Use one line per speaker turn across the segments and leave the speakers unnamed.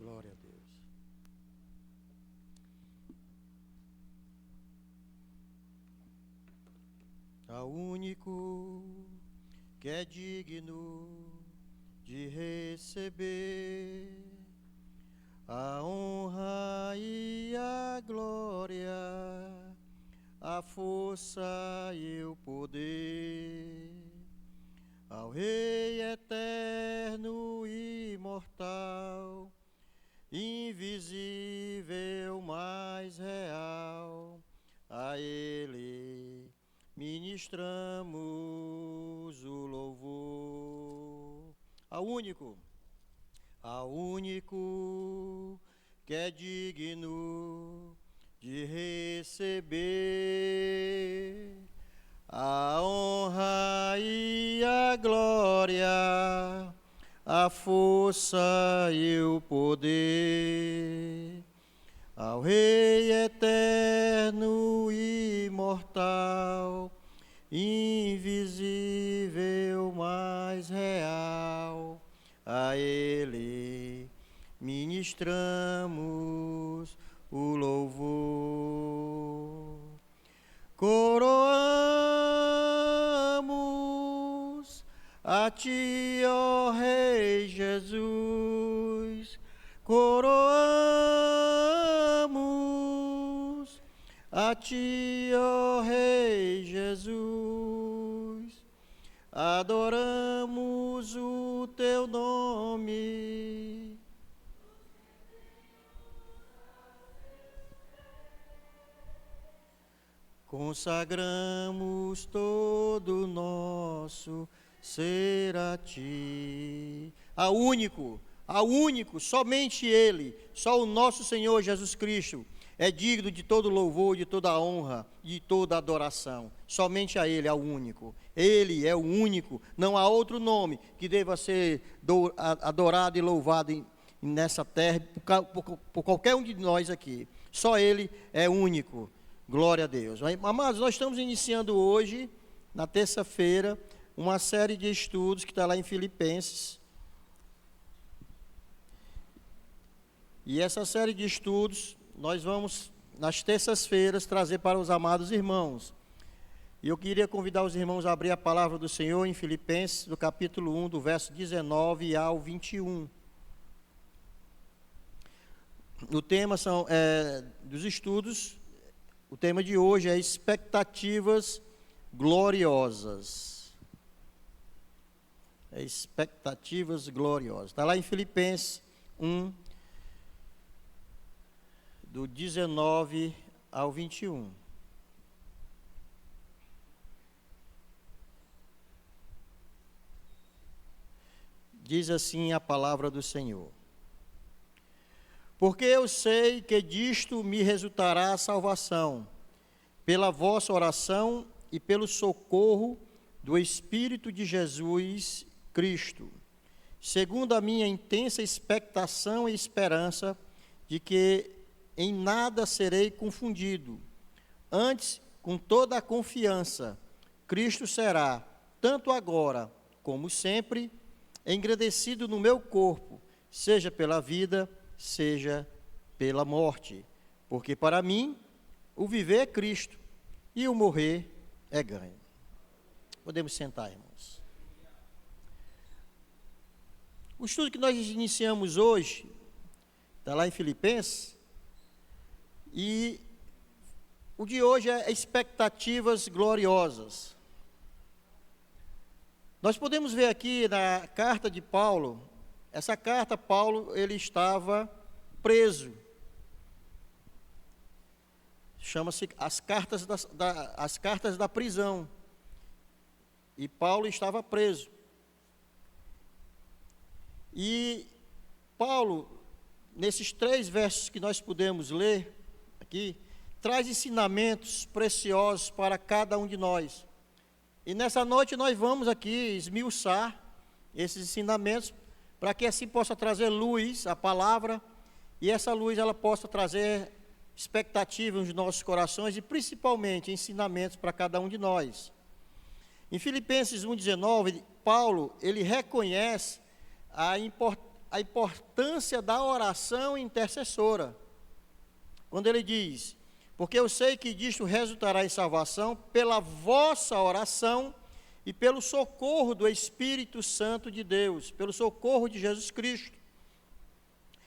Glória a Deus. Ao único que é digno de receber a honra e a glória, a força e o poder, ao Rei eterno e imortal, invisível, mas real, a Ele ministramos o louvor. Ao único que é digno de receber a honra e a glória, a força e o poder, ao Rei eterno e imortal, invisível, mas real, a Ele ministramos o louvor. Coroamos a Ti, ó Rei Jesus, coroamos a Ti, ó Rei Jesus, adoramos o Teu nome. Consagramos todo o nosso ser a Ti. Ao único, somente Ele, só o nosso Senhor Jesus Cristo é digno de todo louvor, de toda honra, de toda adoração. Somente a Ele, ao único. Ele é o único, não há outro nome que deva ser adorado e louvado nessa terra por qualquer um de nós aqui. Só Ele é único. Glória a Deus. Amados, nós estamos iniciando hoje, na terça-feira, uma série de estudos que está lá em Filipenses. E essa série de estudos, nós vamos, nas terças-feiras, trazer para os amados irmãos. E eu queria convidar os irmãos a abrir a palavra do Senhor em Filipenses, do capítulo 1, do verso 19 ao 21. O tema dos estudos. O tema de hoje é expectativas gloriosas. Expectativas gloriosas. Está lá em Filipenses 1, do 19 ao 21. Diz assim a palavra do Senhor. Porque eu sei que disto me resultará a salvação, pela vossa oração e pelo socorro do Espírito de Jesus Cristo, segundo a minha intensa expectação e esperança de que em nada serei confundido. Antes, com toda a confiança, Cristo será, tanto agora como sempre, engrandecido no meu corpo, seja pela vida, seja pela morte, porque para mim o viver é Cristo e o morrer é ganho. Podemos sentar, irmãos. O estudo que nós iniciamos hoje está lá em Filipenses, e o de hoje é expectativas gloriosas. Nós podemos ver aqui na carta de Paulo. Essa carta, Paulo, ele estava preso. Chama-se as cartas da prisão. E Paulo estava preso. E Paulo, nesses 3 versos que nós podemos ler aqui, traz ensinamentos preciosos para cada um de nós. E nessa noite nós vamos aqui esmiuçar esses ensinamentos, para que assim possa trazer luz à palavra, e essa luz ela possa trazer expectativas nos nossos corações e principalmente ensinamentos para cada um de nós. Em Filipenses 1,19, Paulo, ele reconhece a importância da oração intercessora. Quando ele diz: porque eu sei que disto resultará em salvação pela vossa oração e pelo socorro do Espírito Santo de Deus, pelo socorro de Jesus Cristo.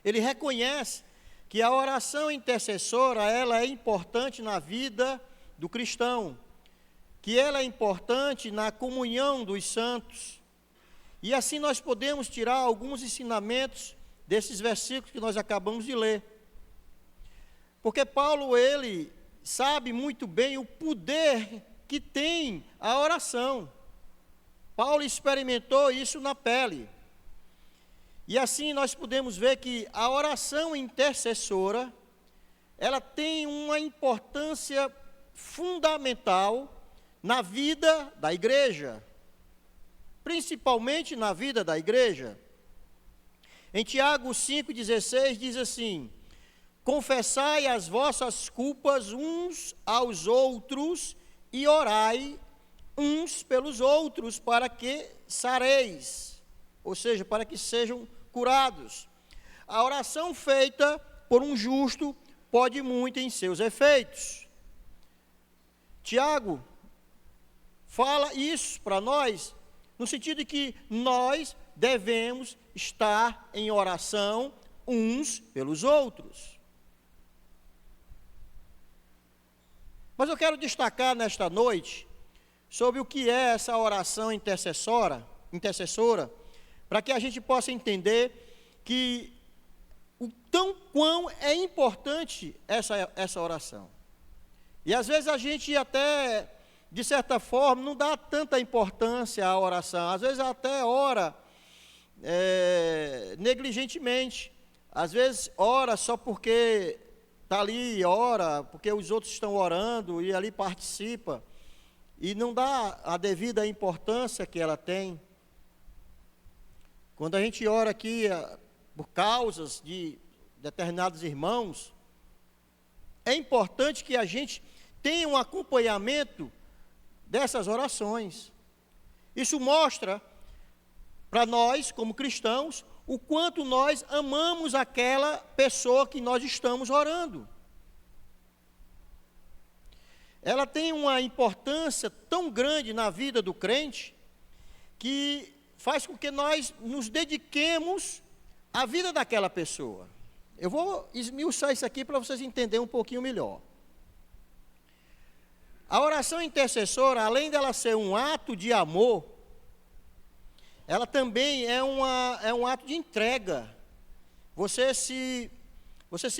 Ele reconhece que a oração intercessora, ela é importante na vida do cristão, que ela é importante na comunhão dos santos. E assim nós podemos tirar alguns ensinamentos desses versículos que nós acabamos de ler. Porque Paulo, ele sabe muito bem o poder que tem a oração. Paulo experimentou isso na pele. E assim nós podemos ver que a oração intercessora, ela tem uma importância fundamental na vida da igreja, principalmente na vida da igreja. Em Tiago 5,16 diz assim: confessai as vossas culpas uns aos outros e orai uns pelos outros para que sareis, ou seja, para que sejam curados. A oração feita por um justo pode muito em seus efeitos. Tiago fala isso para nós, no sentido de que nós devemos estar em oração uns pelos outros. Mas eu quero destacar nesta noite sobre o que é essa oração intercessora, para que a gente possa entender que o quão é importante essa oração. E às vezes a gente até, de certa forma, não dá tanta importância à oração. Às vezes até ora negligentemente. Às vezes ora só porque está ali, ora, porque os outros estão orando e ali participa. E não dá a devida importância que ela tem. Quando a gente ora aqui por causas de determinados irmãos, é importante que a gente tenha um acompanhamento dessas orações. Isso mostra para nós, como cristãos, o quanto nós amamos aquela pessoa que nós estamos orando. Ela tem uma importância tão grande na vida do crente, que faz com que nós nos dediquemos à vida daquela pessoa. Eu vou esmiuçar isso aqui para vocês entenderem um pouquinho melhor. A oração intercessora, além dela ser um ato de amor, ela também é um ato de entrega. Você se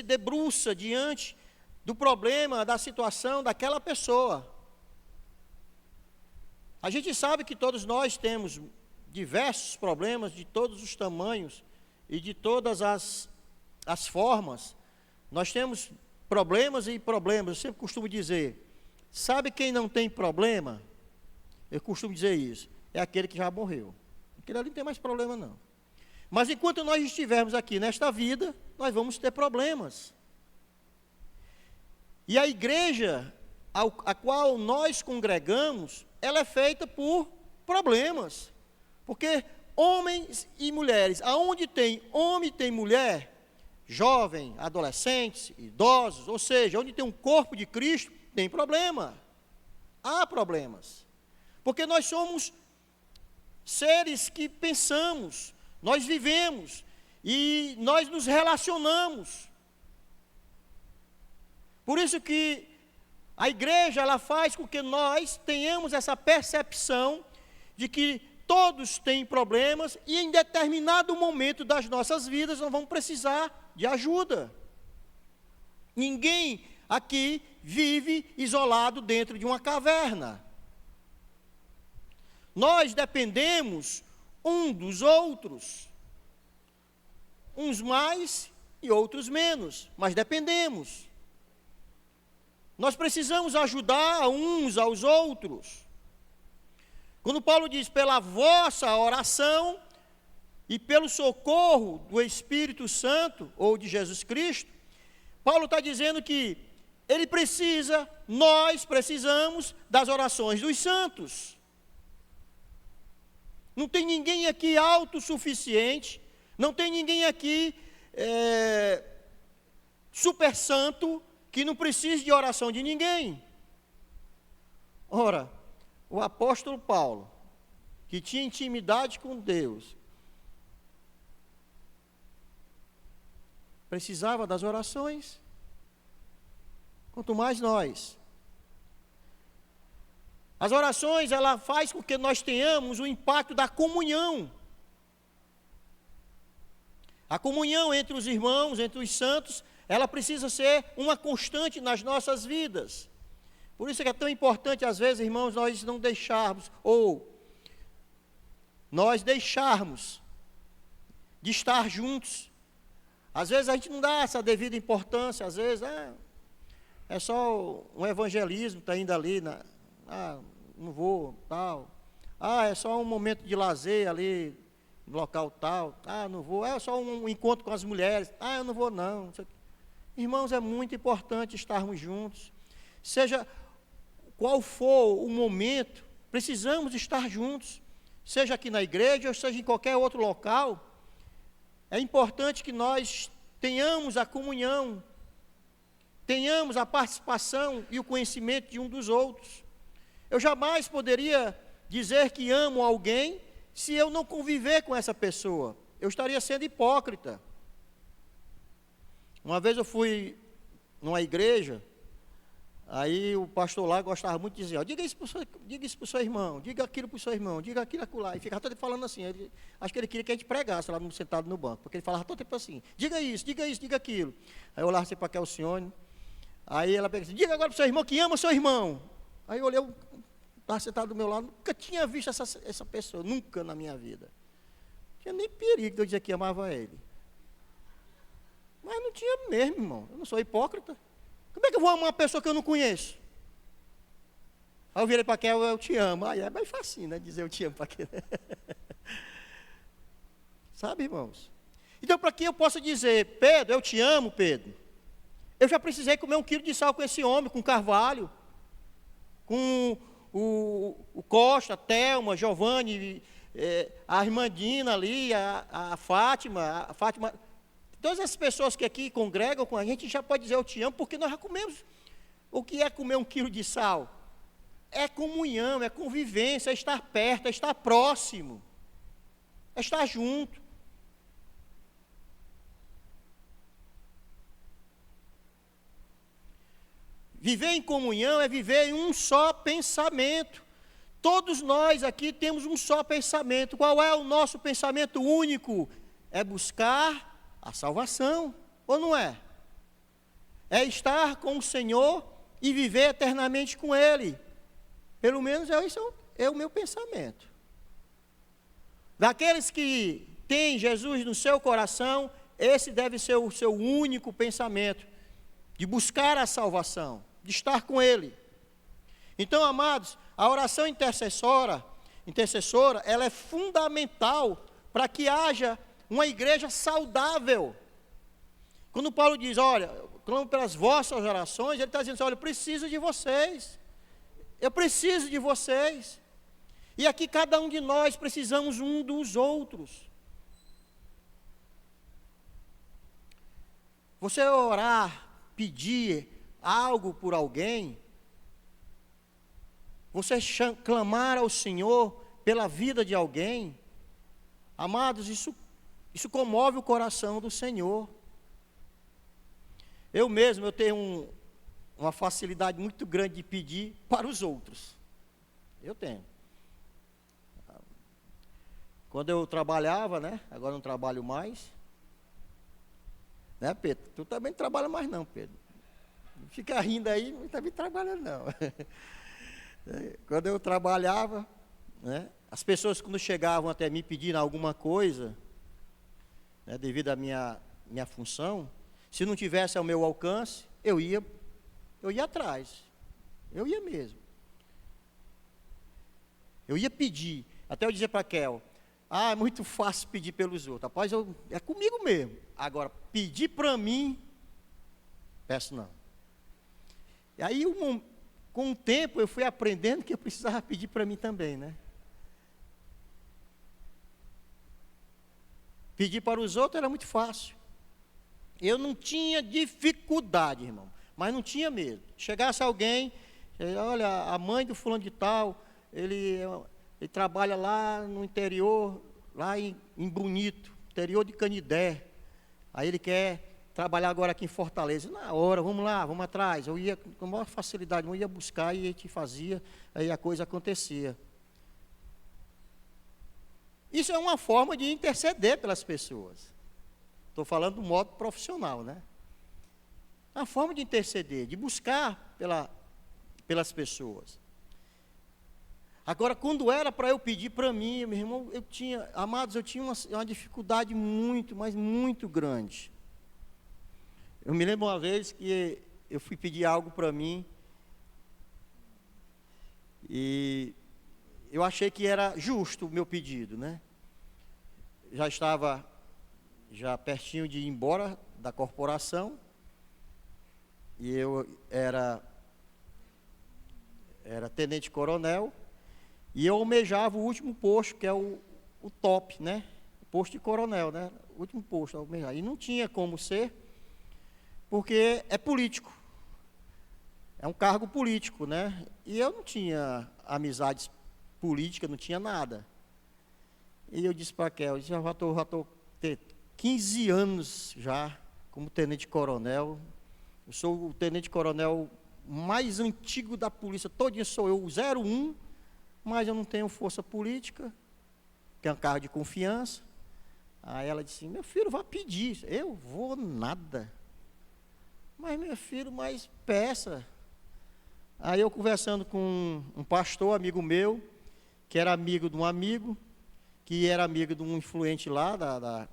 debruça diante do problema, da situação daquela pessoa. A gente sabe que todos nós temos diversos problemas de todos os tamanhos e de todas as formas. Nós temos problemas e problemas. Eu sempre costumo dizer, sabe quem não tem problema? Eu costumo dizer isso, é aquele que já morreu. Aquele ali não tem mais problema não. Mas enquanto nós estivermos aqui nesta vida, nós vamos ter problemas. E a igreja a qual nós congregamos, ela é feita por problemas. Porque homens e mulheres, aonde tem homem e tem mulher, jovem, adolescentes, idosos, ou seja, onde tem um corpo de Cristo, tem problema. Há problemas. Porque nós somos seres que pensamos, nós vivemos e nós nos relacionamos. Por isso que a igreja, ela faz com que nós tenhamos essa percepção de que todos têm problemas e em determinado momento das nossas vidas nós vamos precisar de ajuda. Ninguém aqui vive isolado dentro de uma caverna. Nós dependemos um dos outros, uns mais e outros menos, mas dependemos. Nós precisamos ajudar uns aos outros. Quando Paulo diz, pela vossa oração e pelo socorro do Espírito Santo, ou de Jesus Cristo, Paulo está dizendo que nós precisamos das orações dos santos. Não tem ninguém aqui autossuficiente Não tem ninguém aqui super santo que não precise de oração de ninguém. Ora, o apóstolo Paulo, que tinha intimidade com Deus, precisava das orações. Quanto mais nós. As orações, ela faz com que nós tenhamos o impacto da comunhão. A comunhão entre os irmãos, entre os santos, ela precisa ser uma constante nas nossas vidas. Por isso que é tão importante, às vezes, irmãos, nós não deixarmos, ou nós deixarmos de estar juntos. Às vezes a gente não dá essa devida importância, às vezes é só um evangelismo, está indo ali, não vou, tal. É só um momento de lazer ali, no local tal. Não vou, é só um encontro com as mulheres. Eu não vou não. Irmãos, é muito importante estarmos juntos. Seja qual for o momento, precisamos estar juntos. Seja aqui na igreja, ou seja em qualquer outro local. É importante que nós tenhamos a comunhão, tenhamos a participação e o conhecimento de um dos outros. Eu jamais poderia dizer que amo alguém se eu não conviver com essa pessoa. Eu estaria sendo hipócrita. Uma vez eu fui numa igreja, aí o pastor lá gostava muito de dizer, diga isso para o seu irmão, diga aquilo para o seu irmão, diga aquilo acolá. E ficava todo falando assim, acho que ele queria que a gente pregasse lá sentado no banco, porque ele falava todo tempo assim, diga isso, diga aquilo. Aí eu olhava assim para aquela Alcione, aí ela pegava assim, diga agora para o seu irmão que ama o seu irmão. Aí eu olhei, estava sentado do meu lado, nunca tinha visto essa pessoa, nunca na minha vida. Não tinha nem perigo de eu dizer que amava ele. Mas não tinha mesmo, irmão, eu não sou hipócrita. Como é que eu vou amar uma pessoa que eu não conheço? Aí eu virei para aquela, eu te amo. Aí é mais facinho, né, dizer eu te amo para aquele. Sabe, irmãos? Então, para que eu possa dizer, Pedro, eu te amo, Pedro, eu já precisei comer 1 quilo de sal com esse homem, com Carvalho, com o Costa, a Thelma, Giovanni, a Armandina ali, a Fátima, todas essas pessoas que aqui congregam com a gente já pode dizer eu te amo, porque nós já comemos. O que é comer 1 quilo de sal? É comunhão, é convivência, é estar perto, é estar próximo, é estar junto. Viver em comunhão é viver em um só pensamento. Todos nós aqui temos um só pensamento. Qual é o nosso pensamento único? É buscar a salvação, ou não é? É estar com o Senhor e viver eternamente com Ele. Pelo menos esse é o meu pensamento. Daqueles que têm Jesus no seu coração, esse deve ser o seu único pensamento, de buscar a salvação, de estar com Ele. Então, amados, a oração intercessora, ela é fundamental para que haja uma igreja saudável. Quando Paulo diz, olha, eu clamo pelas vossas orações, ele está dizendo assim, olha, eu preciso de vocês. Eu preciso de vocês. E aqui cada um de nós precisamos um dos outros. Você orar, pedir algo por alguém, você clamar ao Senhor pela vida de alguém, amados, isso comove o coração do Senhor. Eu mesmo, eu tenho uma facilidade muito grande de pedir para os outros. Eu tenho. Quando eu trabalhava, né? Agora não trabalho mais. Né, Pedro? Tu também não trabalha mais não, Pedro. Não fica rindo aí, não está me trabalhando não. Quando eu trabalhava, né? As pessoas quando chegavam até mim pedindo alguma coisa, né, devido à minha função, se não tivesse ao meu alcance, eu ia atrás. Eu ia mesmo. Eu ia pedir. Até eu dizer para a Kel, é muito fácil pedir pelos outros. Rapaz, é comigo mesmo. Agora, pedir para mim, peço não. E aí, com o tempo, eu fui aprendendo que eu precisava pedir para mim também, né? Pedir para os outros era muito fácil. Eu não tinha dificuldade, irmão, mas não tinha medo. Chegasse alguém, olha, a mãe do fulano de tal, ele trabalha lá no interior, lá em Bonito, interior de Canidé. Aí ele quer trabalhar agora aqui em Fortaleza. Na hora, vamos lá, vamos atrás. Eu ia com a maior facilidade, eu ia buscar e a gente fazia, aí a coisa acontecia. Isso é uma forma de interceder pelas pessoas. Estou falando do modo profissional, né? A forma de interceder, de buscar pelas pessoas. Agora, quando era para eu pedir para mim, meu irmão, amados, eu tinha uma dificuldade muito, mas muito grande. Eu me lembro uma vez que eu fui pedir algo para mim, e eu achei que era justo o meu pedido, né? Já estava pertinho de ir embora da corporação, e eu era tenente-coronel, e eu almejava o último posto, que é o top, né? O posto de coronel, né? O último posto, almejava. E não tinha como ser, porque é político. É um cargo político, né? E eu não tinha amizades políticas, não tinha nada. E eu disse para a Kel, já estou 15 anos já como tenente-coronel. Eu sou o tenente-coronel mais antigo da polícia, todinho sou eu, 01, mas eu não tenho força política, que é um cargo de confiança. Aí ela disse, meu filho, vá pedir. Eu vou nada. Mas, meu filho, mas peça. Aí eu conversando com um pastor, amigo meu, que era amigo de um amigo, que era amigo de um influente lá da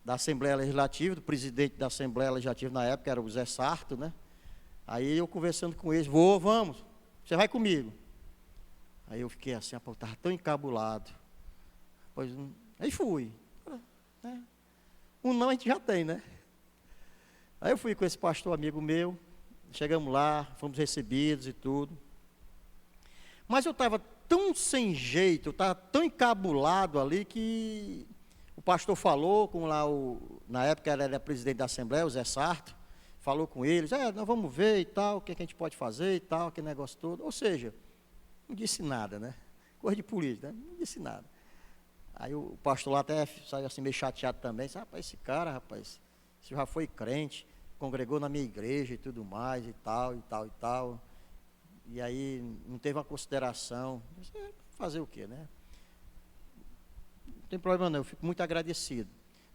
Assembleia Legislativa, do presidente da Assembleia Legislativa na época, era o Zé Sarto, né? Aí eu conversando com eles, vamos, você vai comigo. Aí eu fiquei assim, eu estava tão encabulado. Aí fui. Né? Um não a gente já tem, né? Aí eu fui com esse pastor amigo meu, chegamos lá, fomos recebidos e tudo. Mas eu estava tão sem jeito, eu estava tão encabulado ali que o pastor falou com lá na época ele era presidente da Assembleia, o Zé Sarto, falou com eles, nós vamos ver e tal, o que a gente pode fazer e tal, aquele negócio todo. Ou seja, não disse nada, né? Coisa de política, né? Não disse nada. Aí o pastor lá até saiu assim meio chateado também, disse, rapaz, esse cara, rapaz, você já foi crente, congregou na minha igreja e tudo mais e tal, e tal, e tal. E aí não teve uma consideração. Disse, fazer o quê, né? Não tem problema não, eu fico muito agradecido.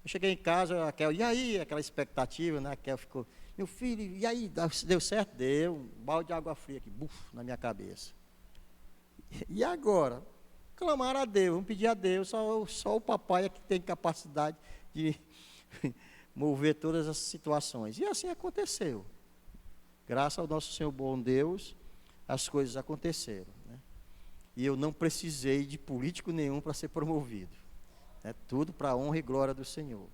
Eu cheguei em casa, a Kel, e aí, aquela expectativa, né? A Kel ficou, meu filho, e aí, deu certo? Deu, um balde de água fria aqui, buf, na minha cabeça. E agora? Clamar a Deus, vamos pedir a Deus, só o papai é que tem capacidade de mover todas as situações. E assim aconteceu. Graças ao nosso Senhor bom Deus, as coisas aconteceram. Né? E eu não precisei de político nenhum para ser promovido. É tudo para a honra e glória do Senhor.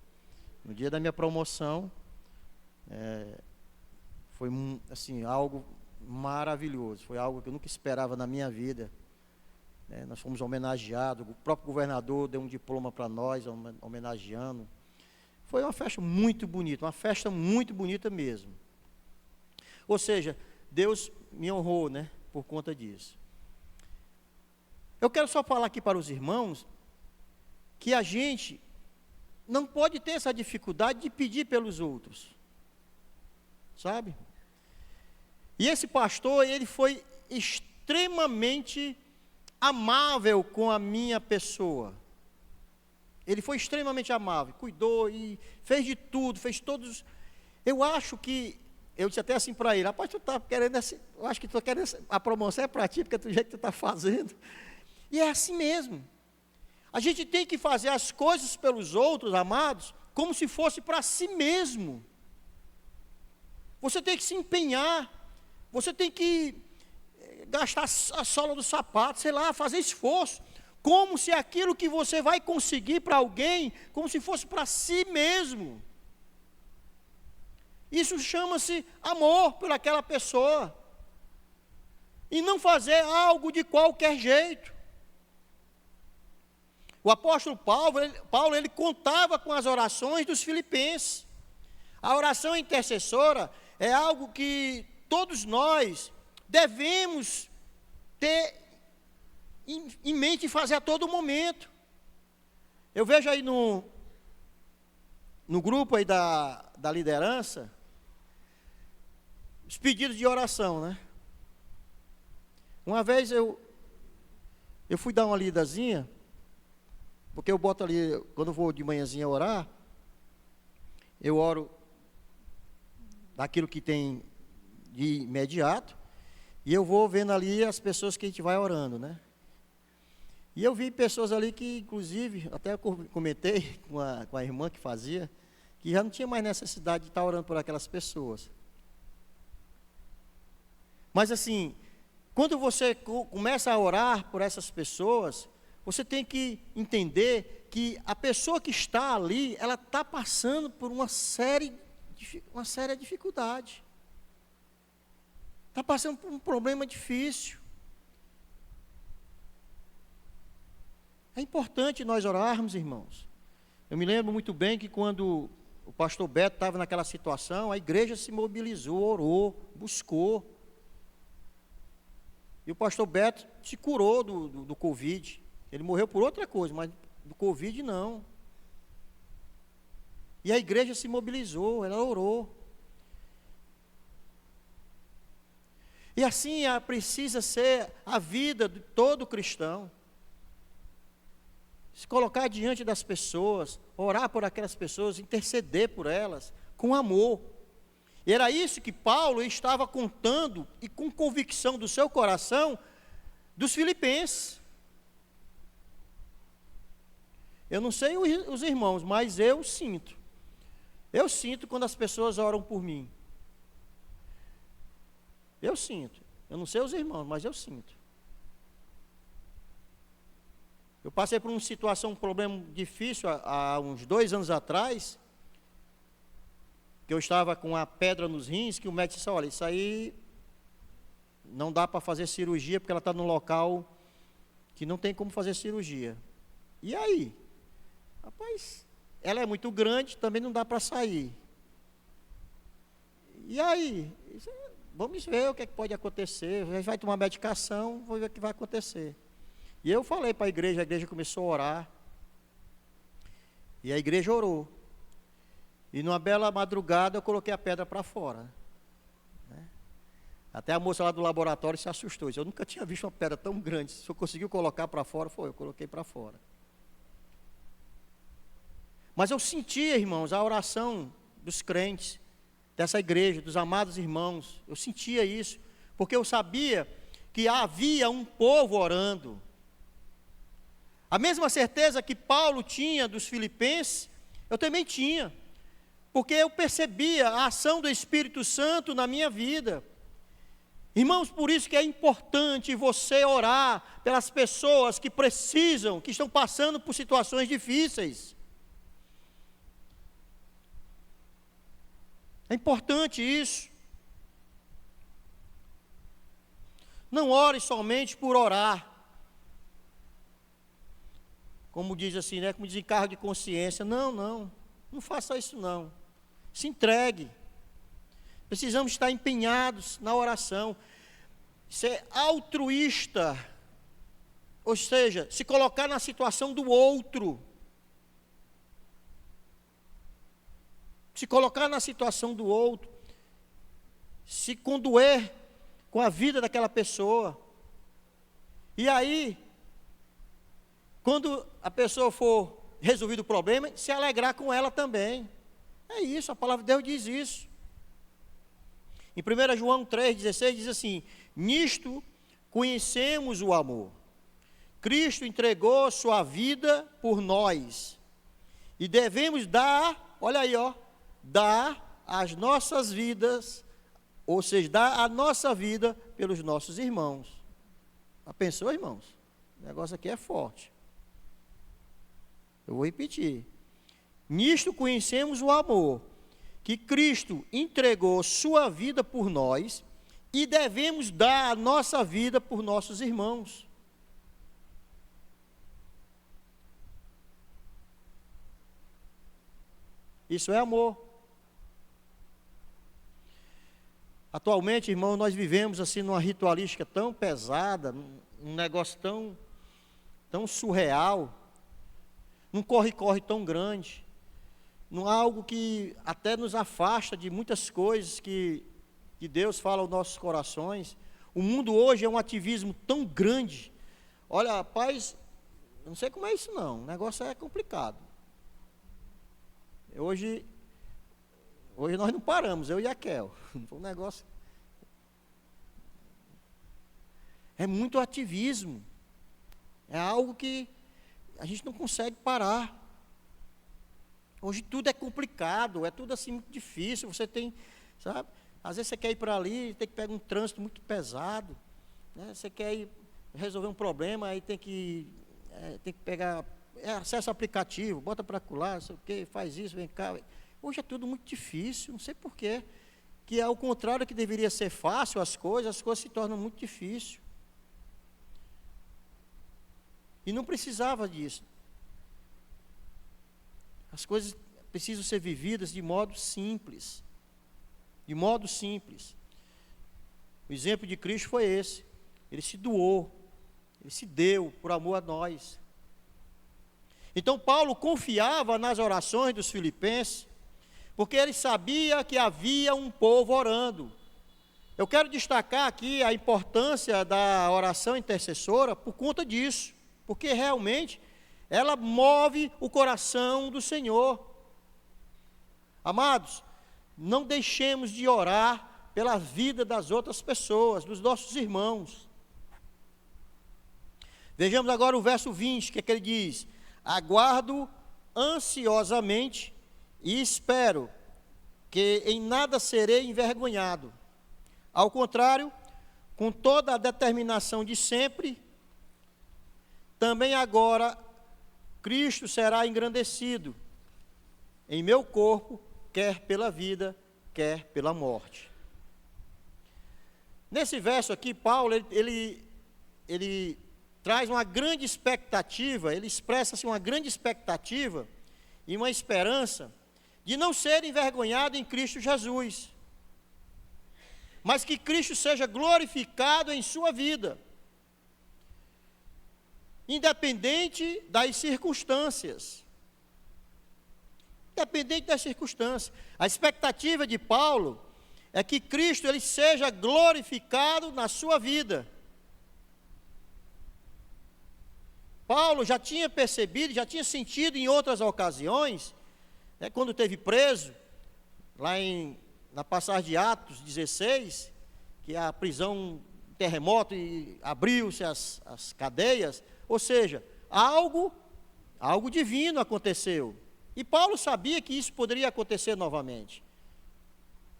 No dia da minha promoção, foi assim, algo maravilhoso, foi algo que eu nunca esperava na minha vida. Nós fomos homenageados, o próprio governador deu um diploma para nós, homenageando. Foi uma festa muito bonita mesmo. Ou seja, Deus me honrou, né, por conta disso. Eu quero só falar aqui para os irmãos que a gente não pode ter essa dificuldade de pedir pelos outros, sabe? E esse pastor, ele foi extremamente amável com a minha pessoa. Ele foi extremamente amável, cuidou e fez de tudo, fez todos. Eu acho que, eu disse até assim para ele, rapaz, tu está querendo, eu acho que tu querendo, a promoção é para ti, porque do jeito que tu está fazendo. E é assim mesmo. A gente tem que fazer as coisas pelos outros, amados, como se fosse para si mesmo. Você tem que se empenhar, você tem que gastar a sola do sapato, sei lá, fazer esforço, como se aquilo que você vai conseguir para alguém, como se fosse para si mesmo. Isso chama-se amor por aquela pessoa. E não fazer algo de qualquer jeito. O O apóstolo Paulo, ele contava com as orações dos filipenses. A oração intercessora é algo que todos nós devemos ter em mente e fazer a todo momento. Eu vejo aí no grupo aí da liderança, os pedidos de oração, né? Uma vez eu fui dar uma lidazinha, porque eu boto ali, quando eu vou de manhãzinha orar, eu oro daquilo que tem de imediato, e eu vou vendo ali as pessoas que a gente vai orando, né? E eu vi pessoas ali que, inclusive, até eu comentei com a irmã que fazia, que já não tinha mais necessidade de estar orando por aquelas pessoas. Mas assim, quando você começa a orar por essas pessoas, você tem que entender que a pessoa que está ali, ela está passando por uma séria dificuldade. Está passando por um problema difícil. É importante nós orarmos, irmãos. Eu me lembro muito bem que quando o pastor Beto estava naquela situação, a igreja se mobilizou, orou, buscou. E o pastor Beto se curou do Covid. Ele morreu por outra coisa, mas do Covid não. E a igreja se mobilizou, ela orou. E assim precisa ser a vida de todo cristão. Se colocar diante das pessoas, orar por aquelas pessoas, interceder por elas, com amor. E era isso que Paulo estava contando, e com convicção do seu coração, dos filipenses. Eu não sei os irmãos, mas eu sinto. Eu sinto quando as pessoas oram por mim. Eu sinto. Eu não sei os irmãos, mas eu sinto. Eu passei por uma situação, um problema difícil há uns 2 anos atrás, que eu estava com a pedra nos rins, que o médico disse, olha, isso aí não dá para fazer cirurgia, porque ela está num local que não tem como fazer cirurgia. E aí? Rapaz, ela é muito grande, também não dá para sair. E aí? Vamos ver o que, é que pode acontecer, a gente vai tomar medicação, vamos ver o que vai acontecer. E eu falei para a igreja começou a orar, e a igreja orou. E numa bela madrugada eu coloquei a pedra para fora. Né? Até a moça lá do laboratório se assustou, disse, eu nunca tinha visto uma pedra tão grande, se eu conseguiu colocar para fora, eu coloquei para fora. Mas eu sentia, irmãos, a oração dos crentes, dessa igreja, dos amados irmãos, eu sentia isso, porque eu sabia que havia um povo orando. A mesma certeza que Paulo tinha dos filipenses, eu também tinha, porque eu percebia a ação do Espírito Santo na minha vida. Irmãos, por isso que é importante você orar pelas pessoas que precisam, que estão passando por situações difíceis. É importante isso. Não ore somente por orar. Como diz assim, né? Como desencargo de consciência. Não faça isso não. Se entregue. Precisamos estar empenhados na oração. Ser altruísta. Ou seja, se colocar na situação do outro. Se colocar na situação do outro. Se condoer com a vida daquela pessoa. E aí, quando a pessoa for resolvido o problema, se alegrar com ela também. É isso, a palavra de Deus diz isso. Em 1 João 3,16 diz assim, nisto conhecemos o amor. Cristo entregou sua vida por nós. E devemos dar, olha aí, dar as nossas vidas, ou seja, dar a nossa vida pelos nossos irmãos. Já pensou, irmãos? O negócio aqui é forte. Eu vou repetir. Nisto conhecemos o amor, que Cristo entregou sua vida por nós e devemos dar a nossa vida por nossos irmãos. Isso é amor. Atualmente, irmão, nós vivemos assim numa ritualística tão pesada, um negócio tão surreal, num corre-corre tão grande, num algo que até nos afasta de muitas coisas que Deus fala aos nossos corações. O mundo hoje é um ativismo tão grande. Olha, rapaz, eu não sei como é isso não, o negócio é complicado. Hoje nós não paramos, eu e a Kel. O negócio é muito ativismo. É algo que a gente não consegue parar. Hoje tudo é complicado, é tudo assim muito difícil. Você tem, sabe? Às vezes você quer ir para ali, tem que pegar um trânsito muito pesado, né? Você quer ir resolver um problema, aí tem que pegar acesso ao aplicativo, bota para colar, não sei o quê, faz isso, vem cá. Hoje é tudo muito difícil, não sei porquê, que ao contrário que deveria ser fácil as coisas se tornam muito difíceis. E não precisava disso. As coisas precisam ser vividas de modo simples. De modo simples. O exemplo de Cristo foi esse. Ele se doou, ele se deu por amor a nós. Então Paulo confiava nas orações dos filipenses, porque ele sabia que havia um povo orando. Eu quero destacar aqui a importância da oração intercessora por conta disso, porque realmente ela move o coração do Senhor. Amados, não deixemos de orar pela vida das outras pessoas, dos nossos irmãos. Vejamos agora o verso 20, que é que ele diz: aguardo ansiosamente e espero que em nada serei envergonhado. Ao contrário, com toda a determinação de sempre, também agora Cristo será engrandecido em meu corpo, quer pela vida, quer pela morte. Nesse verso aqui, Paulo, ele traz uma grande expectativa, ele expressa assim, uma grande expectativa e uma esperança de não ser envergonhado em Cristo Jesus, mas que Cristo seja glorificado em sua vida, independente das circunstâncias. Independente das circunstâncias. A expectativa de Paulo é que Cristo ele seja glorificado na sua vida. Paulo já tinha percebido, já tinha sentido em outras ocasiões, né, quando esteve preso, lá na passagem de Atos 16, que a prisão, terremoto, e abriu-se as cadeias, ou seja, algo divino aconteceu. E Paulo sabia que isso poderia acontecer novamente.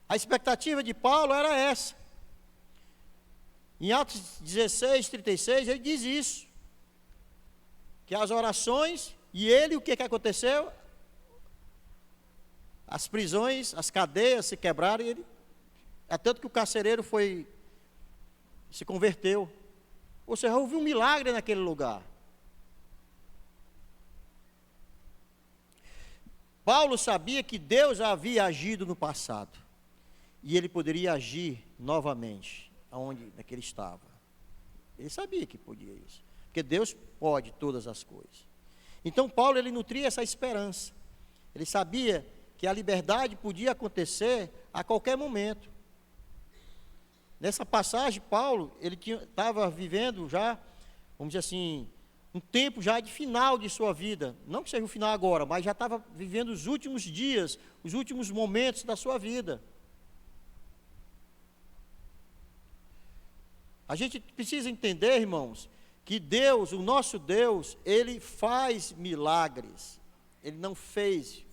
A expectativa de Paulo era essa. Em Atos 16, 36, ele diz isso. Que as orações, e ele, o que aconteceu? As prisões, as cadeias se quebraram, e tanto que o carcereiro se converteu. Ou seja, houve um milagre naquele lugar. Paulo sabia que Deus havia agido no passado, e ele poderia agir novamente, onde ele estava. Ele sabia que podia isso, porque Deus pode todas as coisas. Então Paulo, ele nutria essa esperança. Ele sabia que a liberdade podia acontecer a qualquer momento. Nessa passagem, Paulo, ele estava vivendo já, vamos dizer assim, um tempo já de final de sua vida. Não que seja o final agora, mas já estava vivendo os últimos dias, os últimos momentos da sua vida. A gente precisa entender, irmãos, que Deus, o nosso Deus, Ele faz milagres. Ele não fez,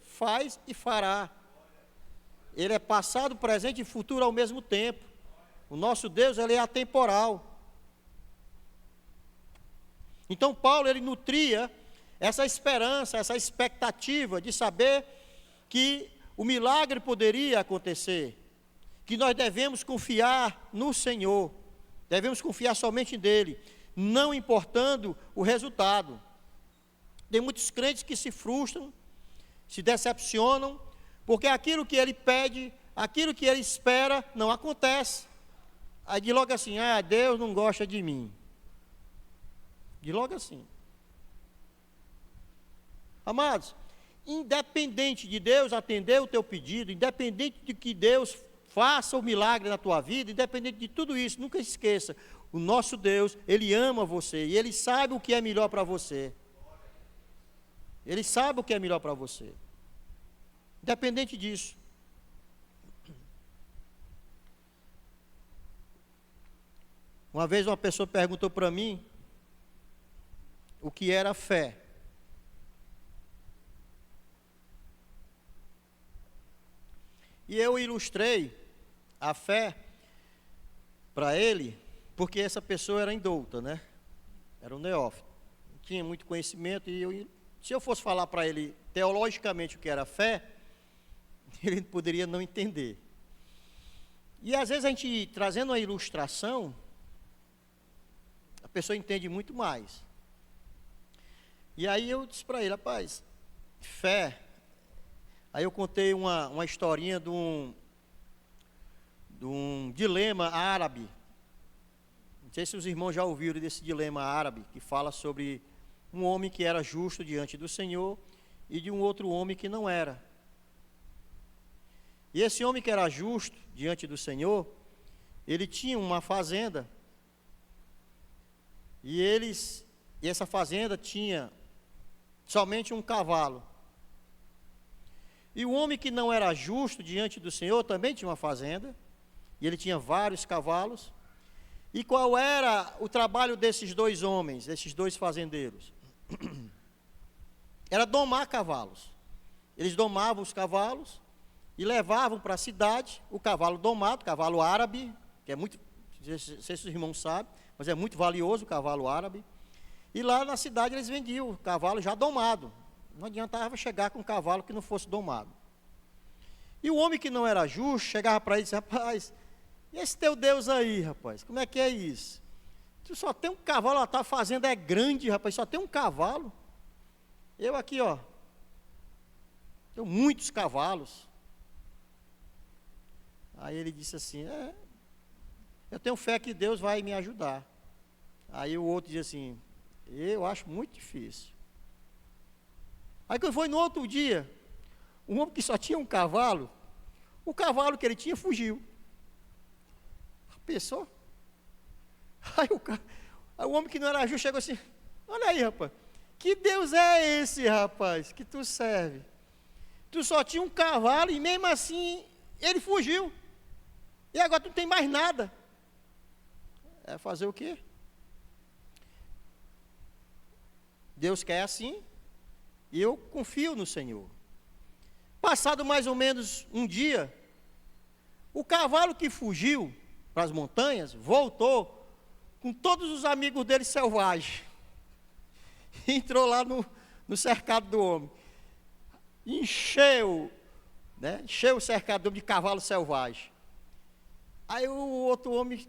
faz e fará. Ele é passado, presente e futuro ao mesmo tempo. O nosso Deus, ele é atemporal. Então Paulo, ele nutria essa esperança, essa expectativa de saber que o milagre poderia acontecer, que nós devemos confiar no Senhor, devemos confiar somente nele, não importando o resultado. Tem muitos crentes que se frustram, se decepcionam, porque aquilo que ele pede, aquilo que ele espera, não acontece. Aí diz logo assim: ah, Deus não gosta de mim. Diz logo assim. Amados, independente de Deus atender o teu pedido, independente de que Deus faça o milagre na tua vida, independente de tudo isso, nunca esqueça, o nosso Deus, Ele ama você e Ele sabe o que é melhor para você. Ele sabe o que é melhor para você. Independente disso. Uma vez uma pessoa perguntou para mim o que era fé. E eu ilustrei a fé para ele, porque essa pessoa era indouta, né? Era um neófito. Não tinha muito conhecimento e se eu fosse falar para ele teologicamente o que era fé, ele poderia não entender. E às vezes a gente, trazendo uma ilustração, a pessoa entende muito mais. E aí eu disse para ele: rapaz, fé. Aí eu contei uma historinha de um dilema árabe. Não sei se os irmãos já ouviram desse dilema árabe, que fala sobre um homem que era justo diante do Senhor e de um outro homem que não era. E esse homem que era justo diante do Senhor, ele tinha uma fazenda, e essa fazenda tinha somente um cavalo. E o homem que não era justo diante do Senhor também tinha uma fazenda, e ele tinha vários cavalos. E qual era o trabalho desses dois homens, desses dois fazendeiros? Era domar cavalos. Eles domavam os cavalos e levavam para a cidade o cavalo domado, cavalo árabe, que é muito, não sei se os irmãos sabem, mas é muito valioso o cavalo árabe. E lá na cidade eles vendiam o cavalo já domado. Não adiantava chegar com um cavalo que não fosse domado. E o homem que não era justo chegava para ele e disse: rapaz, e esse teu Deus aí, rapaz, como é que é isso? Tu só tem um cavalo, a tua fazenda é grande, rapaz, só tem um cavalo. Eu aqui, ó, tenho muitos cavalos. Aí ele disse assim: eu tenho fé que Deus vai me ajudar. Aí o outro disse assim: eu acho muito difícil. Aí quando foi no outro dia, um homem que só tinha um cavalo, o cavalo que ele tinha fugiu. Pensou? Aí o homem que não era justo chegou assim: olha aí, rapaz, que Deus é esse, rapaz, que tu serve? Tu só tinha um cavalo e mesmo assim ele fugiu. E agora tu não tem mais nada. É fazer o quê? Deus quer assim, e eu confio no Senhor. Passado mais ou menos um dia, o cavalo que fugiu para as montanhas voltou com todos os amigos dele selvagens. Entrou lá no cercado do homem. Encheu o cercado do homem de cavalo selvagem. Aí o outro homem,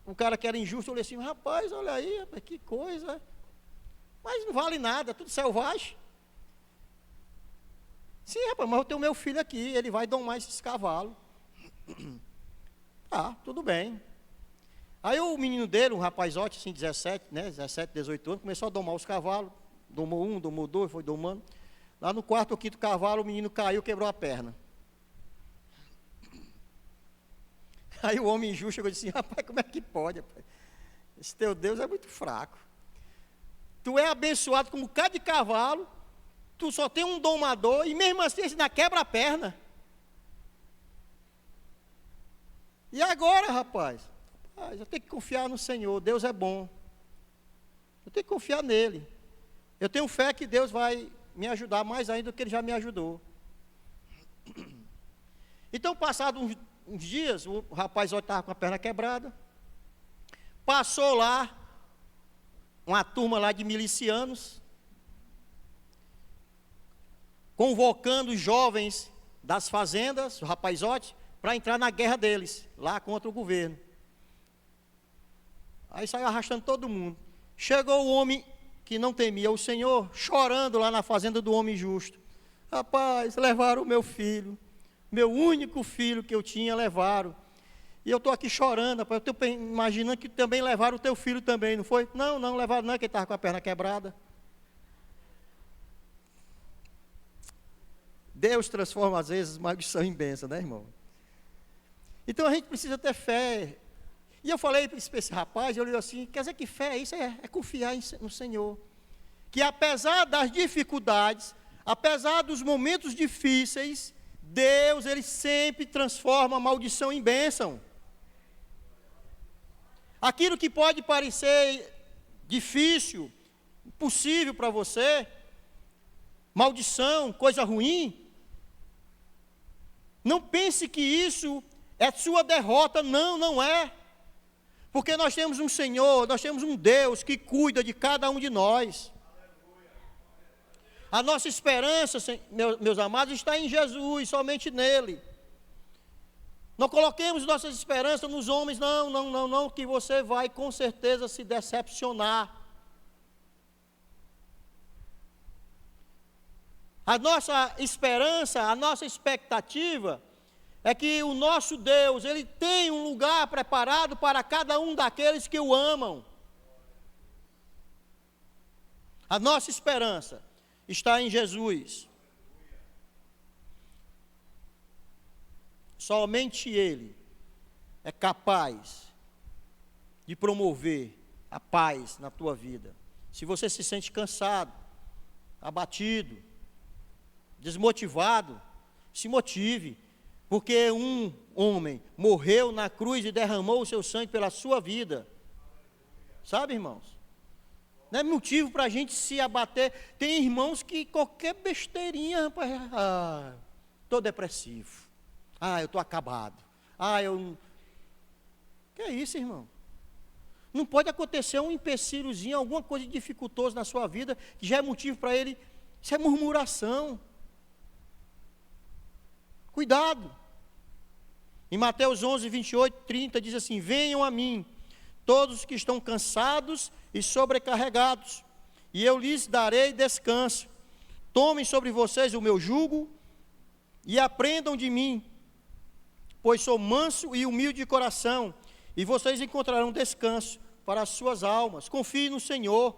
o cara que era injusto, olhou assim: rapaz, olha aí, rapaz, que coisa. Mas não vale nada, tudo selvagem. Sim, rapaz, mas eu tenho meu filho aqui, ele vai domar esses cavalos. Tá, tudo bem. Aí o menino dele, um rapazote, assim, 17, 18 anos, começou a domar os cavalos. Domou um, domou dois, foi domando. Lá no quarto ou quinto cavalo, o menino caiu, quebrou a perna. Aí o homem injusto chegou e disse: rapaz, como é que pode, rapaz? Esse teu Deus é muito fraco. Tu é abençoado com um bocado de cavalo, tu só tem um domador, e mesmo assim esse ainda quebra a perna. E agora, rapaz? Eu tenho que confiar no Senhor, Deus é bom. Eu tenho que confiar nele. Eu tenho fé que Deus vai me ajudar mais ainda do que ele já me ajudou. Então, passados uns dias, o rapaz estava com a perna quebrada. Passou lá uma turma lá de milicianos, convocando os jovens das fazendas, o rapazote, para entrar na guerra deles, lá contra o governo. Aí saiu arrastando todo mundo. Chegou o homem que não temia o Senhor, chorando lá na fazenda do homem justo. Rapaz, levaram o meu filho, meu único filho que eu tinha, levaram. E eu estou aqui chorando, rapaz, eu estou imaginando que também levaram o teu filho também, não foi? Não, não levaram não, que ele estava com a perna quebrada. Deus transforma às vezes maldição em bênção, né, irmão? Então a gente precisa ter fé. E eu falei para esse rapaz, eu olhei assim, quer dizer que fé é isso? É confiar no Senhor. Que apesar das dificuldades, apesar dos momentos difíceis, Deus, Ele sempre transforma a maldição em bênção. Aquilo que pode parecer difícil, impossível para você, maldição, coisa ruim, não pense que isso é sua derrota, não, não é. Porque nós temos um Senhor, nós temos um Deus que cuida de cada um de nós. A nossa esperança, meus amados, está em Jesus, somente nele. Não coloquemos nossas esperanças nos homens, não, que você vai com certeza se decepcionar. A nossa esperança, a nossa expectativa é que o nosso Deus, Ele tem um lugar preparado para cada um daqueles que o amam. A nossa esperança está em Jesus. Somente Ele é capaz de promover a paz na tua vida. Se você se sente cansado, abatido, desmotivado, se motive, porque um homem morreu na cruz e derramou o seu sangue pela sua vida. Sabe, irmãos? Não é motivo para a gente se abater. Tem irmãos que qualquer besteirinha, rapaz, estou depressivo. Eu estou acabado. Que é isso, irmão? Não pode acontecer um empecilhozinho, alguma coisa dificultosa na sua vida, que já é motivo para ele. Isso é murmuração. Cuidado. Em Mateus 11, 28, 30, diz assim: venham a mim, todos que estão cansados e sobrecarregados, e eu lhes darei descanso. Tomem sobre vocês o meu jugo e aprendam de mim, pois sou manso e humilde de coração, e vocês encontrarão descanso para as suas almas. Confie no Senhor,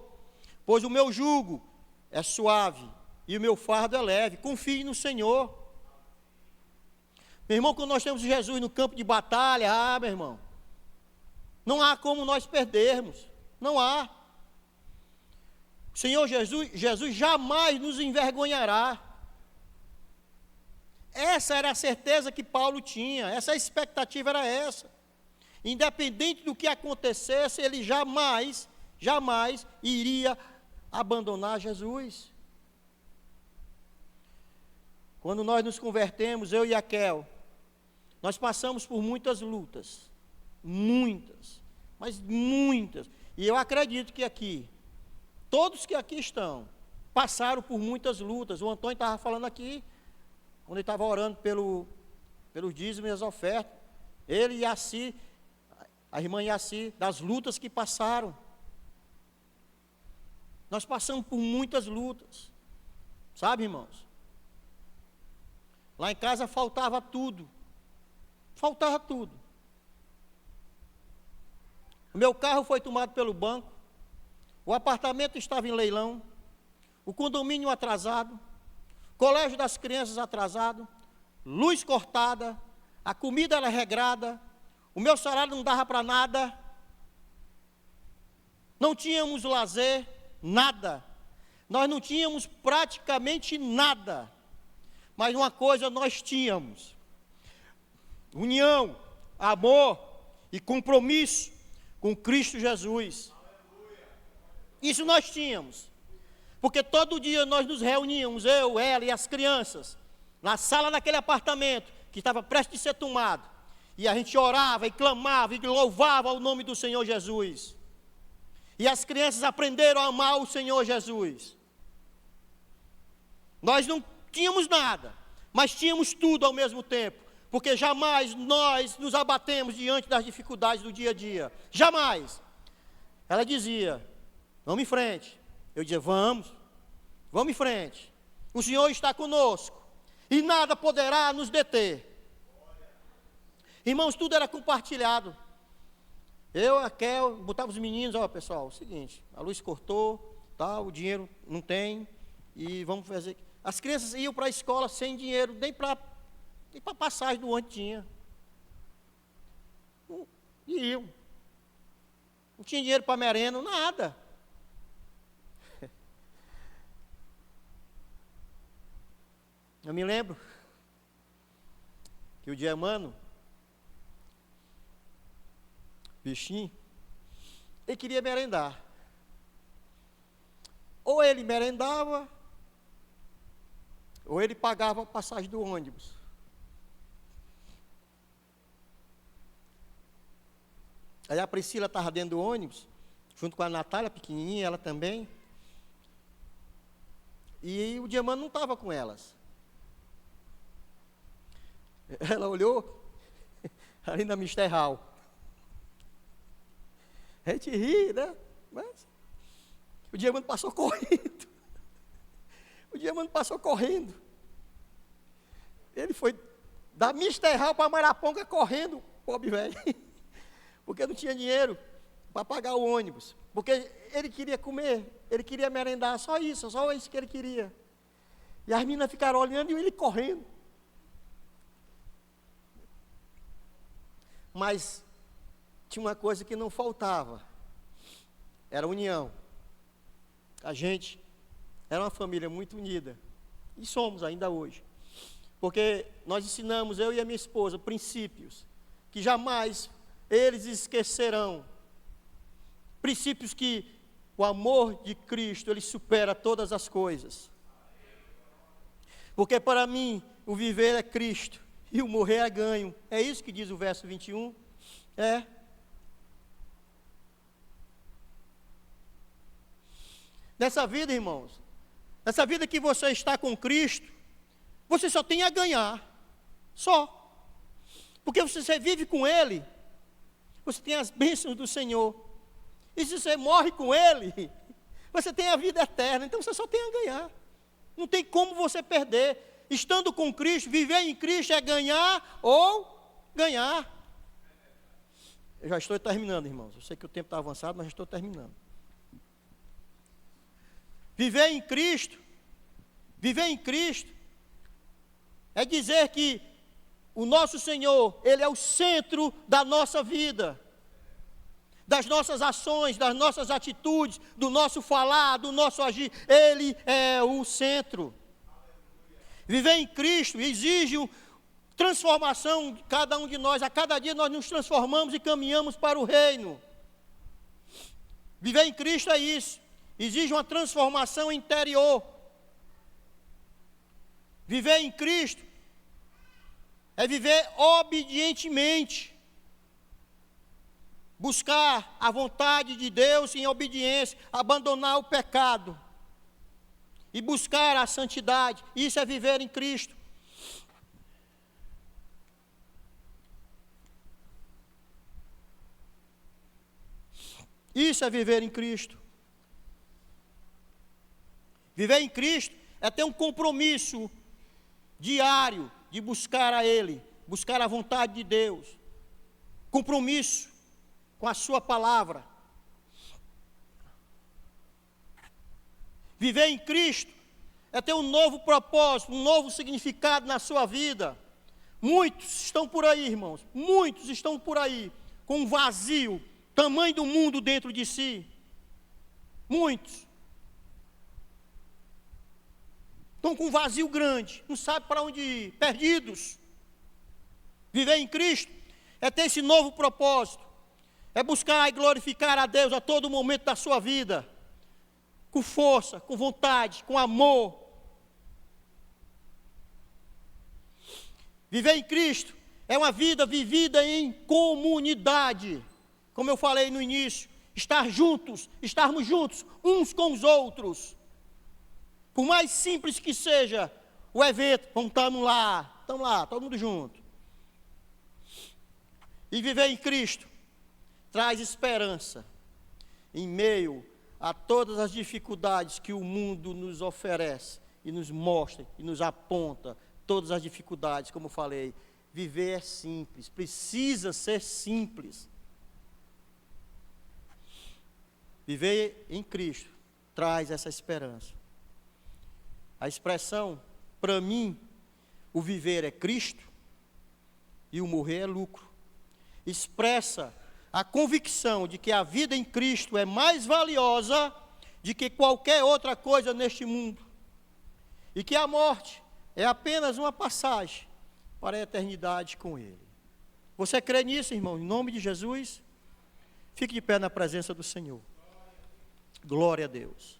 pois o meu jugo é suave e o meu fardo é leve. Confie no Senhor. Meu irmão, quando nós temos Jesus no campo de batalha, meu irmão, não há como nós perdermos, não há. O Senhor Jesus jamais nos envergonhará. Essa era a certeza que Paulo tinha, essa expectativa era essa. Independente do que acontecesse, ele jamais iria abandonar Jesus. Quando nós nos convertemos, eu e Raquel, nós passamos por muitas lutas, mas muitas. E eu acredito que aqui, todos que aqui estão, passaram por muitas lutas. O Antônio estava falando aqui, quando ele estava orando pelos dízimos e as ofertas, ele e a irmã Yaci, das lutas que passaram. Nós passamos por muitas lutas, sabe, irmãos? Lá em casa faltava tudo. O meu carro foi tomado pelo banco, o apartamento estava em leilão, o condomínio atrasado, colégio das crianças atrasado, luz cortada, a comida era regrada, o meu salário não dava para nada, não tínhamos lazer, nada, nós não tínhamos praticamente nada, mas uma coisa nós tínhamos: união, amor e compromisso com Cristo Jesus. Isso nós tínhamos, porque todo dia nós nos reuníamos, eu, ela e as crianças, na sala daquele apartamento que estava prestes a ser tomado, e a gente orava e clamava e louvava o nome do Senhor Jesus, e as crianças aprenderam a amar o Senhor Jesus. Nós não tínhamos nada, mas tínhamos tudo ao mesmo tempo, porque jamais nós nos abatemos diante das dificuldades do dia a dia, jamais. Ela dizia: vamos em frente. Eu dizia: vamos em frente. O Senhor está conosco e nada poderá nos deter. Irmãos, tudo era compartilhado. Eu, a Kel, botava os meninos, ó pessoal, o seguinte, a luz cortou, tá, o dinheiro não tem, e vamos fazer. As crianças iam para a escola sem dinheiro, nem para passagem do ônibus tinha. E iam. Não tinha dinheiro para merenda, nada. Eu me lembro que o Diamano, bichinho, ele queria merendar. Ou ele merendava, ou ele pagava a passagem do ônibus. Aí a Priscila estava dentro do ônibus, junto com a Natália, pequenininha, ela também. E o Diamante não estava com elas. Ela olhou ali na Mr. Hall. A gente ri, né? Mas o Diamante passou correndo. O Diamante passou correndo. Ele foi da Mr. Hall para Maraponga correndo, pobre velho. Porque não tinha dinheiro para pagar o ônibus. Porque ele queria comer, ele queria merendar, só isso que ele queria. E as meninas ficaram olhando e ele correndo. Mas tinha uma coisa que não faltava, era a união. A gente era uma família muito unida, e somos ainda hoje, porque nós ensinamos, eu e a minha esposa, princípios que jamais eles esquecerão, princípios que o amor de Cristo, ele supera todas as coisas, porque para mim o viver é Cristo, e o morrer é ganho. É isso que diz o verso 21? É. Nessa vida, irmãos, nessa vida que você está com Cristo, você só tem a ganhar. Só. Porque se você vive com Ele, você tem as bênçãos do Senhor. E se você morre com Ele, você tem a vida eterna. Então você só tem a ganhar. Não tem como você perder. Estando com Cristo, viver em Cristo é ganhar ou ganhar. Eu já estou terminando, irmãos. Eu sei que o tempo está avançado, mas já estou terminando. Viver em Cristo é dizer que o nosso Senhor, Ele é o centro da nossa vida, das nossas ações, das nossas atitudes, do nosso falar, do nosso agir. Ele é o centro. Viver em Cristo exige transformação de cada um de nós. A cada dia nós nos transformamos e caminhamos para o reino. Viver em Cristo é isso. Exige uma transformação interior. Viver em Cristo é viver obedientemente. Buscar a vontade de Deus em obediência, abandonar o pecado. E buscar a santidade. Isso é viver em Cristo. Isso é viver em Cristo. Viver em Cristo é ter um compromisso diário de buscar a Ele, buscar a vontade de Deus. Compromisso com a sua palavra. Viver em Cristo é ter um novo propósito, um novo significado na sua vida. Muitos estão por aí, irmãos, muitos estão por aí, com um vazio, tamanho do mundo dentro de si. Muitos. Estão com um vazio grande, não sabem para onde ir, perdidos. Viver em Cristo é ter esse novo propósito, é buscar e glorificar a Deus a todo momento da sua vida, com força, com vontade, com amor. Viver em Cristo é uma vida vivida em comunidade. Como eu falei no início, estarmos juntos uns com os outros. Por mais simples que seja o evento, estamos lá, todo mundo junto. E viver em Cristo traz esperança em meio a todas as dificuldades que o mundo nos oferece e nos mostra e nos aponta todas as dificuldades, como falei. Viver é simples, precisa ser simples. Viver em Cristo traz essa esperança. A expressão, para mim, o viver é Cristo e o morrer é lucro, expressa a convicção de que a vida em Cristo é mais valiosa do que qualquer outra coisa neste mundo, e que a morte é apenas uma passagem para a eternidade com Ele. Você crê nisso, irmão? Em nome de Jesus? Fique de pé na presença do Senhor. Glória a Deus.